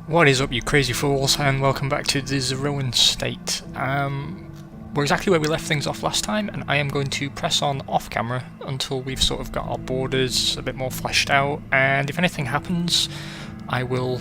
What is up, you crazy fools, and welcome back to the Zeroan State. We're exactly where we left things off last time, and I am going to press on off camera until we've sort of got our borders a bit more fleshed out, and if anything happens, I will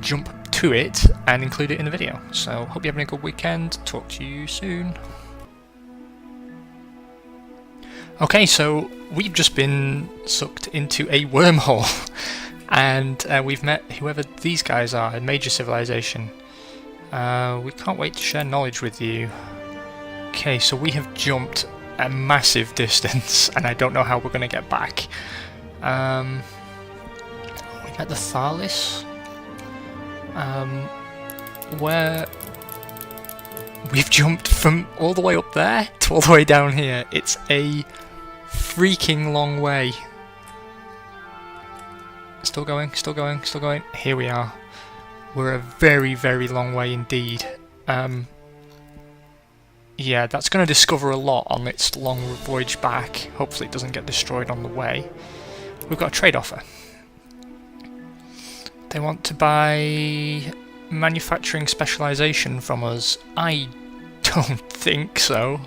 jump to it and include it in the video. So, hope you're having a good weekend, talk to you soon. Okay, so we've just been sucked into a wormhole. And we've met whoever these guys are, a major civilization. We can't wait to share knowledge with you. Okay, so we have jumped a massive distance, and I don't know how we're going to get back. We met the Thalis, where we've jumped from all the way up there to all the way down here. It's a freaking long way. Still going, still going, still going. Here we are. We're a very, very long way indeed. Yeah, that's going to discover a lot on its long voyage back. Hopefully it doesn't get destroyed on the way. We've got a trade offer. They want to buy manufacturing specialization from us. I don't think so.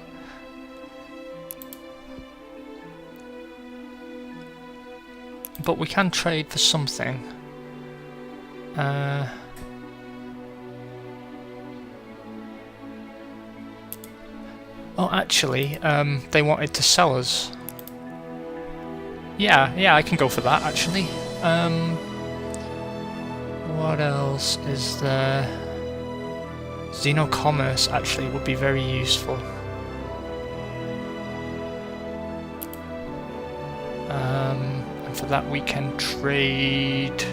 But we can trade for something. Oh, actually, they wanted to sell us. Yeah, I can go for that, actually. What else is there? Xenocommerce, actually, would be very useful. For that we can trade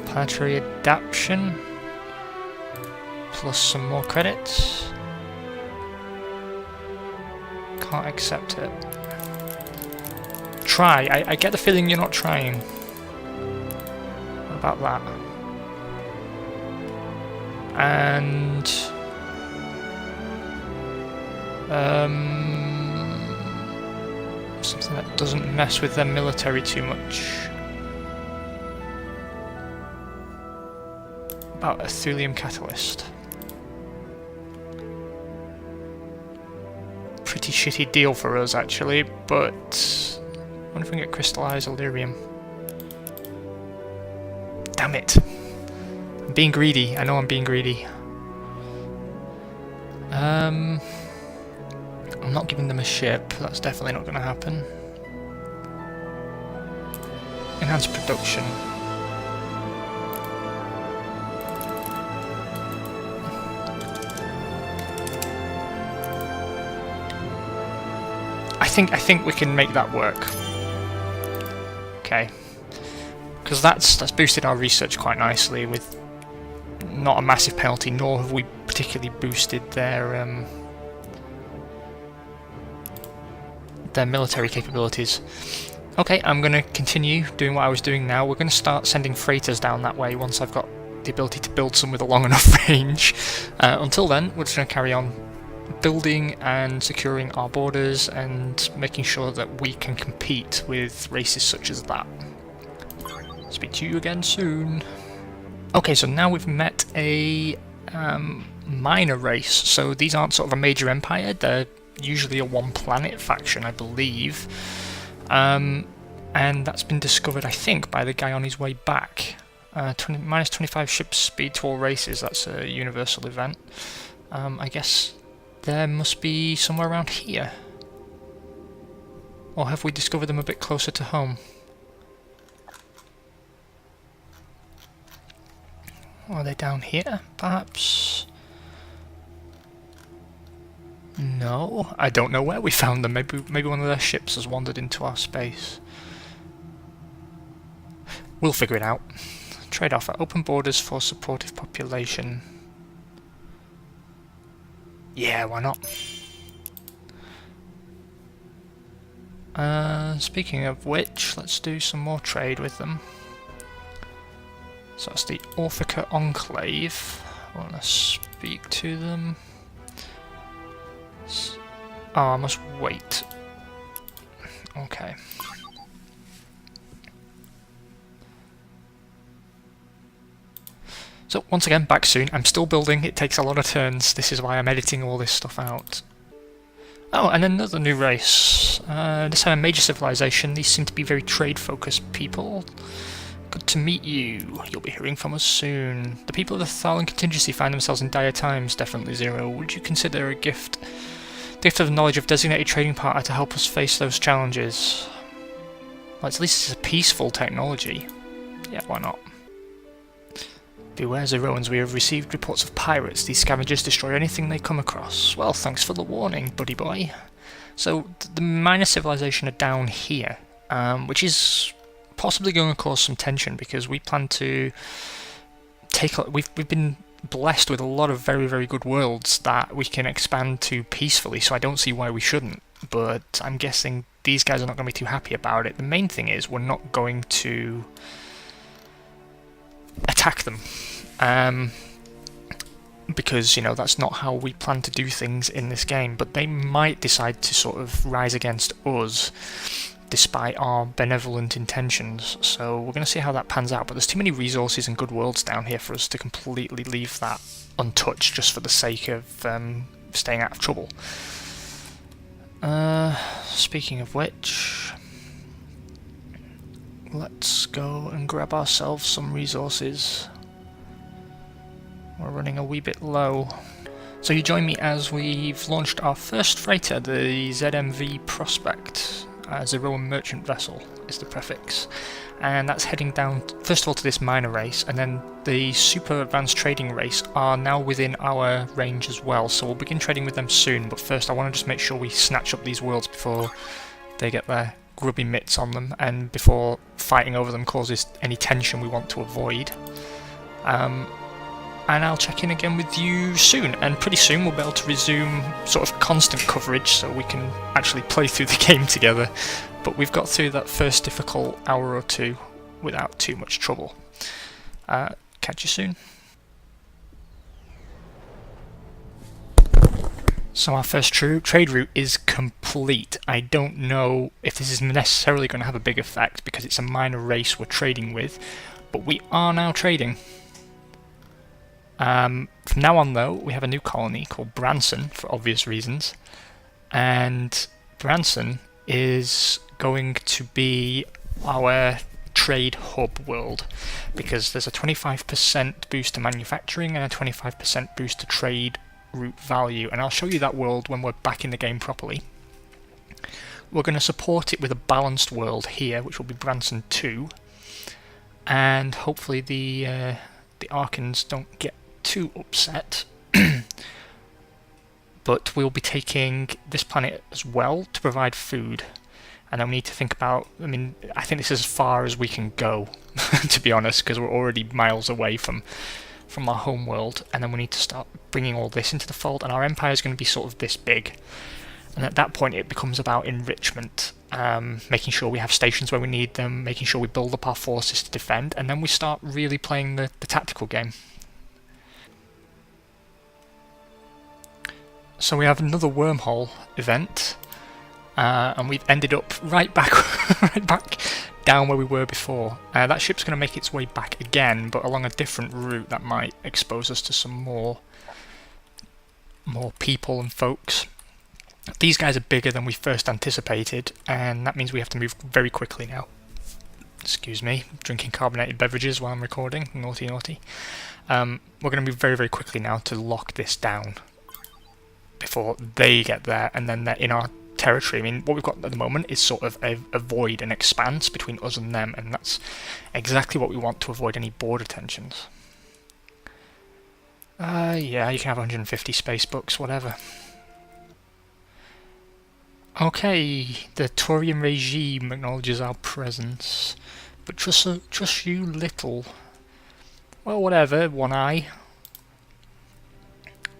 planetary adaptation plus some more credits. Can't accept it. Try. I get the feeling you're not trying. What about that? And something that doesn't mess with their military too much. About a thulium catalyst. Pretty shitty deal for us, actually, but I wonder if we can get crystallized Illyrium. Damn it! I'm being greedy. I know I'm being greedy. I'm not giving them a ship, that's definitely not going to happen. Enhance production. I think we can make that work. Okay. Because that's boosted our research quite nicely with not a massive penalty, nor have we particularly boosted their military capabilities. Okay, I'm going to continue doing what I was doing now. We're going to start sending freighters down that way once I've got the ability to build some with a long enough range. Until then, we're just going to carry on building and securing our borders and making sure that we can compete with races such as that. Speak to you again soon. Okay, so now we've met a minor race. So these aren't sort of a major empire, they're usually a one planet faction, I believe. And that's been discovered, I think, by the guy on his way back. Minus 25 ship speed to all races, that's a universal event. I guess there must be somewhere around here. Or have we discovered them a bit closer to home? Are they down here, perhaps? No, I don't know where we found them. Maybe one of their ships has wandered into our space. We'll figure it out. Trade offer. Open borders for supportive population. Yeah, why not? Speaking of which, let's do some more trade with them. So that's the Orphica Enclave. I want to speak to them. Oh, I must wait. Okay. So once again, back soon. I'm still building, it takes a lot of turns, this is why I'm editing all this stuff out. Oh, and another new race. This time a major civilization. These seem to be very trade-focused people. Good to meet you. You'll be hearing from us soon. The people of the Thalan contingency find themselves in dire times, definitely Zero. Would you consider a gift of the knowledge of designated trading partner to help us face those challenges? Well, at least it's a peaceful technology. Yeah, why not? Beware, Zeroans, we have received reports of pirates. These scavengers destroy anything they come across. Well, thanks for the warning, buddy boy. So, the minor civilization are down here, which is possibly going to cause some tension, because we plan to take... We've been blessed with a lot of very, very good worlds that we can expand to peacefully, so I don't see why we shouldn't. But I'm guessing these guys are not going to be too happy about it. The main thing is, we're not going to attack them. Because, you know, that's not how we plan to do things in this game, but they might decide to sort of rise against us despite our benevolent intentions, so we're going to see how that pans out. But there's too many resources and good worlds down here for us to completely leave that untouched just for the sake of staying out of trouble. Speaking of which, let's go and grab ourselves some resources. We're running a wee bit low. So you join me as we've launched our first freighter, the ZMV Prospect. Zero Merchant Vessel is the prefix. And that's heading down, first of all, to this minor race, and then the super advanced trading race are now within our range as well, so we'll begin trading with them soon. But first I want to just make sure we snatch up these worlds before they get their grubby mitts on them, and before fighting over them causes any tension we want to avoid. And I'll check in again with you soon, and pretty soon we'll be able to resume sort of constant coverage so we can actually play through the game together. But we've got through that first difficult hour or two without too much trouble. Catch you soon. So our first trade route is complete. I don't know if this is necessarily going to have a big effect because it's a minor race we're trading with, but we are now trading. From now on, though, we have a new colony called Branson, for obvious reasons, and Branson is going to be our trade hub world, because there's a 25% boost to manufacturing and a 25% boost to trade route value, and I'll show you that world when we're back in the game properly. We're going to support it with a balanced world here, which will be Branson 2, and hopefully the Arkans don't get too upset. But we'll be taking this planet as well to provide food, and I'll need to think about, I mean, I think this is as far as we can go to be honest, because we're already miles away from our home world, and then we need to start bringing all this into the fold, and our empire is going to be sort of this big, and at that point it becomes about enrichment, making sure we have stations where we need them, making sure we build up our forces to defend, and then we start really playing the tactical game. So we have another wormhole event, and we've ended up right back down where we were before. That ship's going to make its way back again, but along a different route that might expose us to some more people and folks. These guys are bigger than we first anticipated, and that means we have to move very quickly now. Excuse me, drinking carbonated beverages while I'm recording. Naughty, naughty. We're going to move very, very quickly now to lock this down before they get there, and then they're in our territory. I mean, what we've got at the moment is sort of a void, an expanse between us and them, and that's exactly what we want to avoid any border tensions. Yeah, you can have 150 space books, whatever. Okay, the Taurian regime acknowledges our presence, but trust you little. Well, whatever, One Eye.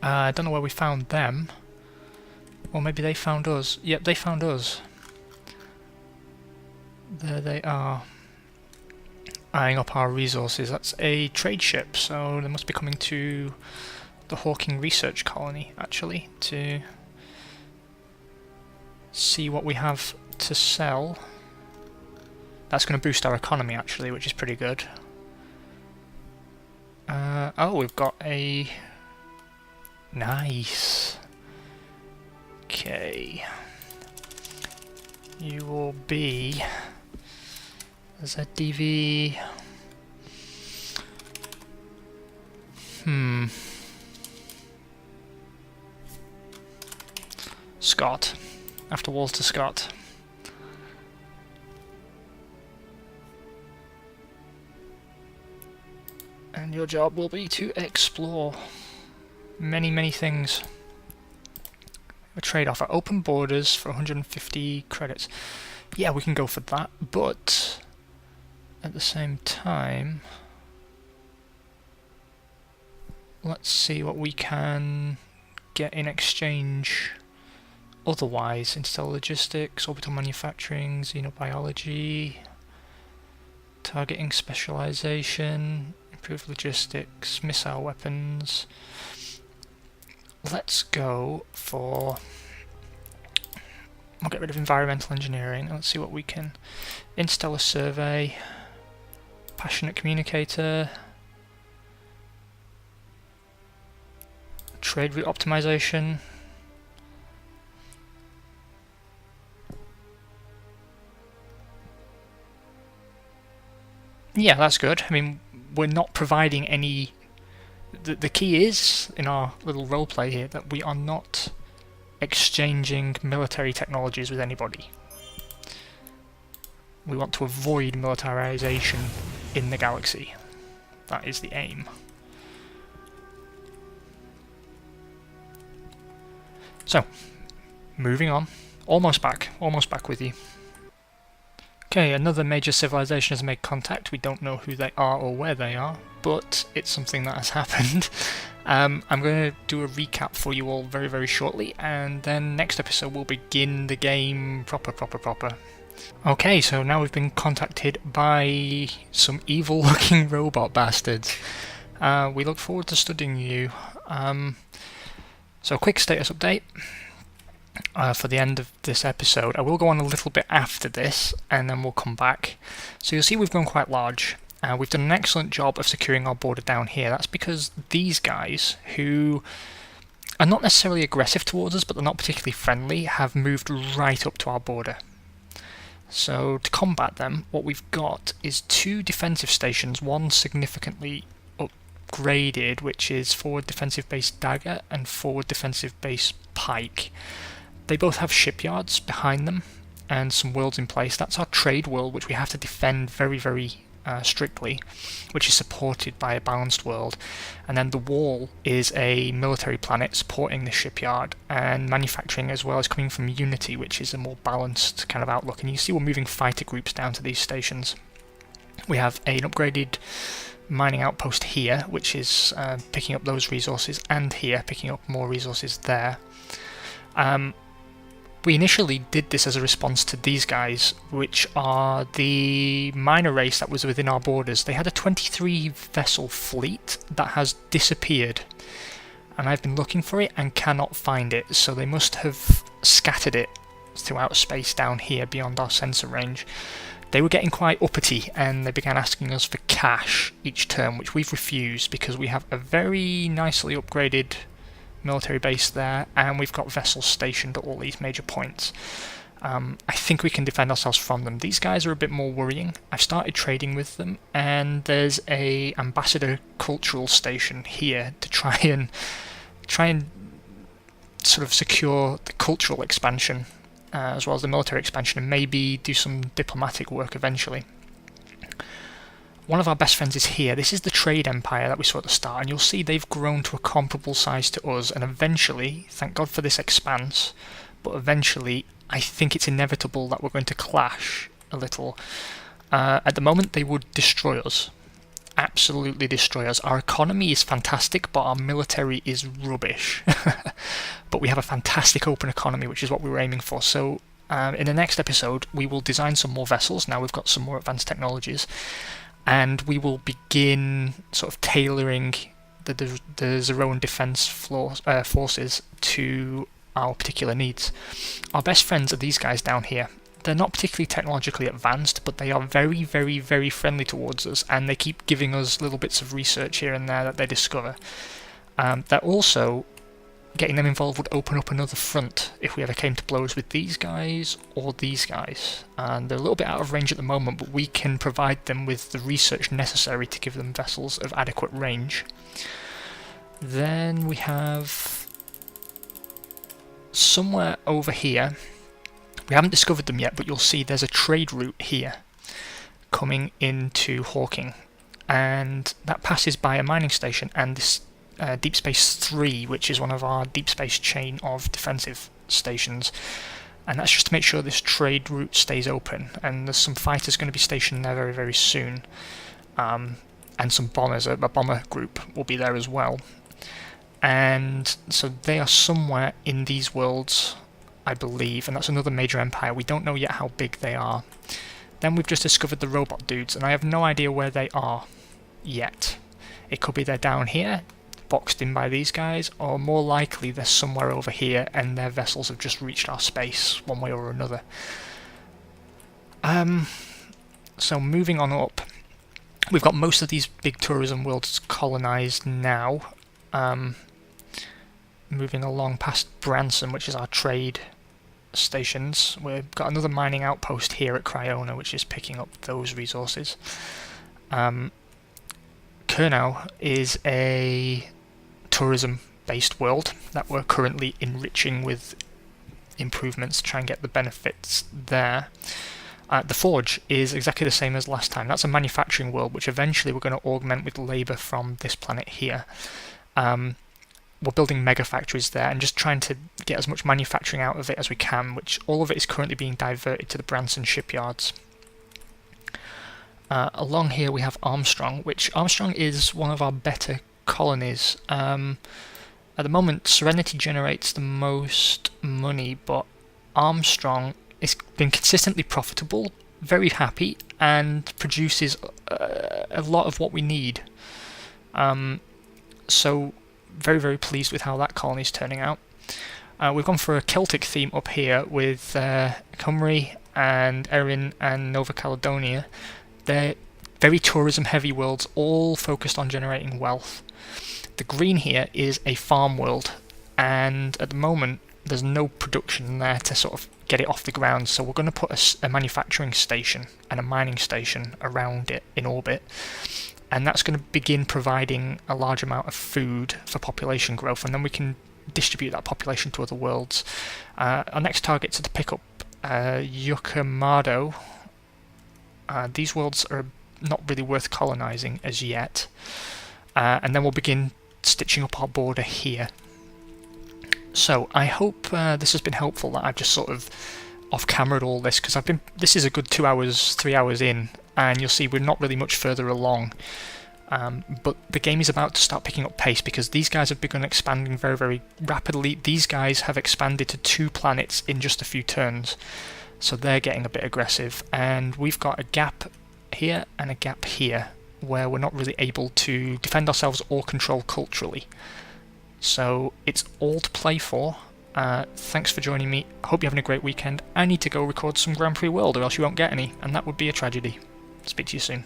I don't know where we found them. Or maybe they found us. Yep, they found us. There they are. Eyeing up our resources. That's a trade ship, so they must be coming to the Hawking Research Colony, actually, to see what we have to sell. That's going to boost our economy, actually, which is pretty good. Oh, we've got a... Nice. Okay. You will be... ZDV... Scott. After Walter Scott. And your job will be to explore many, many things. A trade offer. Open borders for 150 credits. Yeah, we can go for that, but at the same time, let's see what we can get in exchange otherwise. Interstellar logistics, orbital manufacturing, xenobiology, targeting specialization, improved logistics, missile weapons. Let's go for... We'll get rid of environmental engineering. Let's see what we can... Interstellar survey, passionate communicator, trade route optimization. Yeah, that's good. I mean, we're not providing any... The key is, in our little roleplay here, that we are not exchanging military technologies with anybody. We want to avoid militarization in the galaxy. That is the aim. So, moving on. Almost back with you. Okay, another major civilization has made contact. We don't know who they are or where they are, but it's something that has happened. I'm going to do a recap for you all very, very shortly, and then next episode we'll begin the game proper. Okay, so now we've been contacted by some evil-looking robot bastards. We look forward to studying you. So, quick status update. For the end of this episode. I will go on a little bit after this, and then we'll come back. So you'll see we've grown quite large. We've done an excellent job of securing our border down here. That's because these guys, who are not necessarily aggressive towards us, but they're not particularly friendly, have moved right up to our border. So to combat them, what we've got is 2 defensive stations, one significantly upgraded, which is forward defensive base dagger and forward defensive base pike. They both have shipyards behind them and some worlds in place. That's our trade world, which we have to defend very, very strictly, which is supported by a balanced world. And then the wall is a military planet supporting the shipyard, and manufacturing as well is coming from Unity, which is a more balanced kind of outlook. And you see we're moving fighter groups down to these stations. We have an upgraded mining outpost here, which is picking up those resources, and here picking up more resources there. We initially did this as a response to these guys, which are the miner race that was within our borders. They had a 23 vessel fleet that has disappeared, and I've been looking for it and cannot find it, so they must have scattered it throughout space down here beyond our sensor range. They were getting quite uppity, and they began asking us for cash each turn, which we've refused because we have a very nicely upgraded military base there, and we've got vessels stationed at all these major points. I think we can defend ourselves from them. These guys are a bit more worrying. I've started trading with them, and there's a ambassador cultural station here to try and sort of secure the cultural expansion as well as the military expansion, and maybe do some diplomatic work eventually. One of our best friends is here. This is the trade empire that we saw at the start, and you'll see they've grown to a comparable size to us, and eventually, thank God for this expanse, but eventually I think it's inevitable that we're going to clash a little. At the moment they would destroy us. Absolutely destroy us. Our economy is fantastic, but our military is rubbish. But we have a fantastic open economy, which is what we were aiming for. So in the next episode we will design some more vessels. Now we've got some more advanced technologies, and we will begin sort of tailoring the Zeroan defense forces to our particular needs. Our best friends are these guys down here. they're not particularly technologically advanced, but they are very, very, very friendly towards us, and they keep giving us little bits of research here and there that they discover. They're also getting them involved would open up another front if we ever came to blows with these guys or these guys. And they're a little bit out of range at the moment, but we can provide them with the research necessary to give them vessels of adequate range. Then we have somewhere over here, we haven't discovered them yet, but you'll see there's a trade route here coming into Hawking, and that passes by a mining station and this Deep Space 3, which is one of our Deep Space chain of defensive stations, and that's just to make sure this trade route stays open. And there's some fighters going to be stationed there very, very soon, and some bombers, a bomber group will be there as well. And so they are somewhere in these worlds, I believe, and that's another major empire. We don't know yet how big they are. Then we've just discovered the robot dudes, and I have no idea where they are yet. It could be they're down here, boxed in by these guys, or more likely they're somewhere over here and their vessels have just reached our space one way or another. So moving on up, we've got most of these big tourism worlds colonised now. Moving along past Branson, which is our trade stations, we've got another mining outpost here at Cryona, which is picking up those resources. Kurnow is a tourism-based world that we're currently enriching with improvements to try and get the benefits there. The Forge is exactly the same as last time. That's a manufacturing world, which eventually we're going to augment with labour from this planet here. We're building mega factories there and just trying to get as much manufacturing out of it as we can, which all of it is currently being diverted to the Branson shipyards. Along here we have Armstrong, which Armstrong is one of our better colonies. At the moment, Serenity generates the most money, but Armstrong has been consistently profitable, very happy, and produces a lot of what we need. So very, very pleased with how that colony is turning out. We've gone for a Celtic theme up here with Cymru and Erin and Nova Caledonia. They're very tourism-heavy worlds, all focused on generating wealth. The green here is a farm world, and at the moment there's no production there to sort of get it off the ground, so we're going to put a manufacturing station and a mining station around it in orbit, and that's going to begin providing a large amount of food for population growth, and then we can distribute that population to other worlds. Our next targets are to pick up Yucamado. These worlds are not really worth colonising as yet, and then we'll begin stitching up our border here. So I hope this has been helpful, that I've just sort of off-cameraed all this, because this is a good 2 hours, 3 hours in, and you'll see we're not really much further along. But the game is about to start picking up pace, because these guys have begun expanding very, very rapidly. These guys have expanded to 2 planets in just a few turns, so they're getting a bit aggressive, and we've got a gap here and a gap here where we're not really able to defend ourselves or control culturally. So it's all to play for. Thanks for joining me. Hope you're having a great weekend. I need to go record some Grand Prix World or else you won't get any, and that would be a tragedy. Speak to you soon.